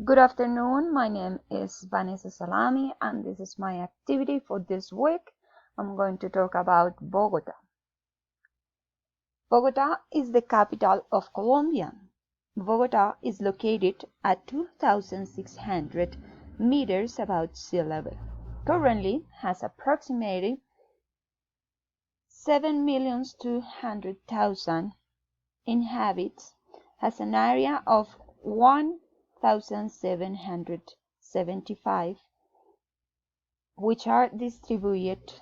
Good afternoon, my name is Vanessa Salami and this is my activity for this week. I'm going to talk about Bogota. Bogota is the capital of Colombia. Bogota is located at 2,600 meters above sea level. Currently has approximately 7,200,000 inhabitants, has an area of 1,775, which are distributed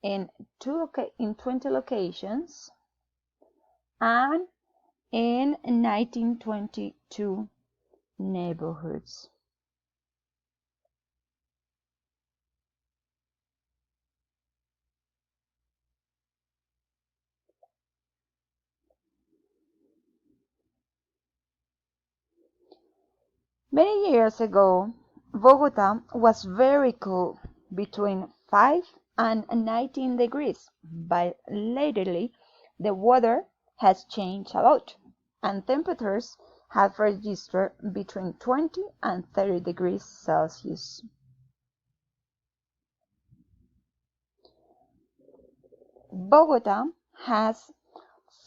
in 20 locations and in 1922 neighborhoods. Many years ago, Bogota was very cool, between 5 and 19 degrees, but lately the weather has changed a lot, and temperatures have registered between 20 and 30 degrees Celsius. Bogota has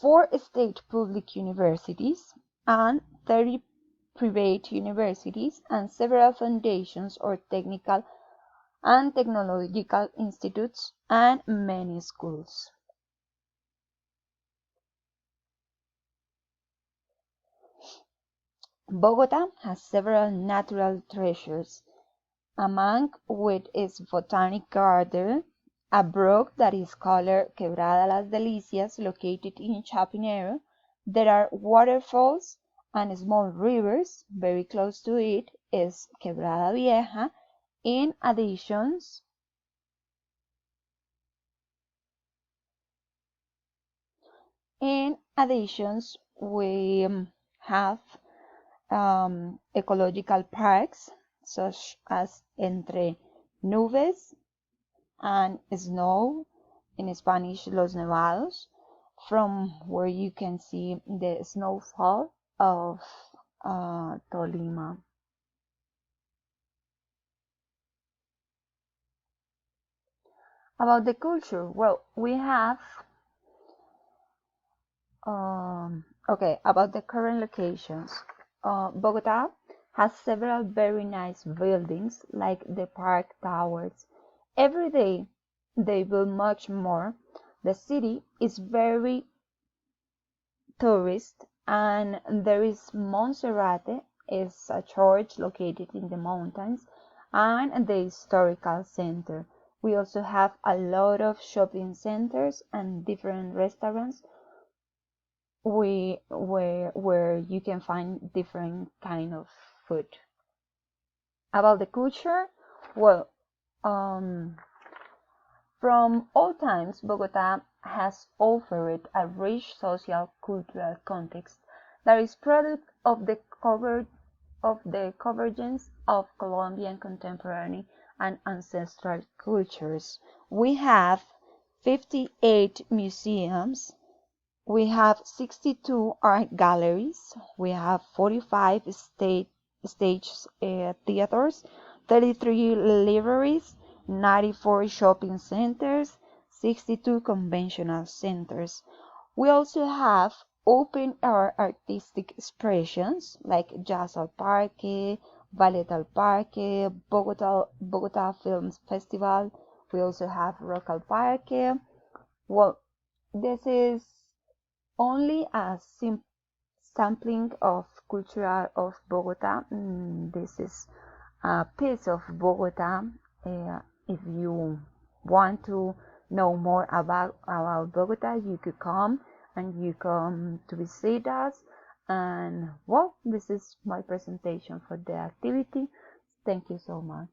4 state public universities and 30 private universities and several foundations or technical and technological institutes and many schools. Bogota has several natural treasures, among which is Botanic Garden, a brook that is called Quebrada Las Delicias, located in Chapinero. There are waterfalls and small rivers. Very close to it is Quebrada Vieja. In addition, we have ecological parks such as Entre Nubes and Snow, in Spanish Los Nevados, from where you can see the snowfall of Tolima. About the culture, well, we have about the current locations. Bogota has several very nice buildings like the Park Towers. Every day they build much more. The city is very tourist, and there is Monserrate, is a church located in the mountains, and the historical center. We also have a lot of shopping centers and different restaurants where you can find different kind of food. About the culture, well, from all times, Bogota has offered a rich social cultural context that is product of the convergence of Colombian contemporary and ancestral cultures. We have 58 museums. We have 62 art galleries. We have 45 stage theaters, 33 libraries, 94 shopping centers, 62 conventional centers. We also have open air artistic expressions like Jazz al Parque, Ballet al Parque, Bogota Films Festival. We also have Rock al Parque. Well, this is only a sampling of culture of Bogota. This is a piece of Bogota. If you want to know more about Bogota, you could come and you come to visit us. And well, this is my presentation for the activity. Thank you so much.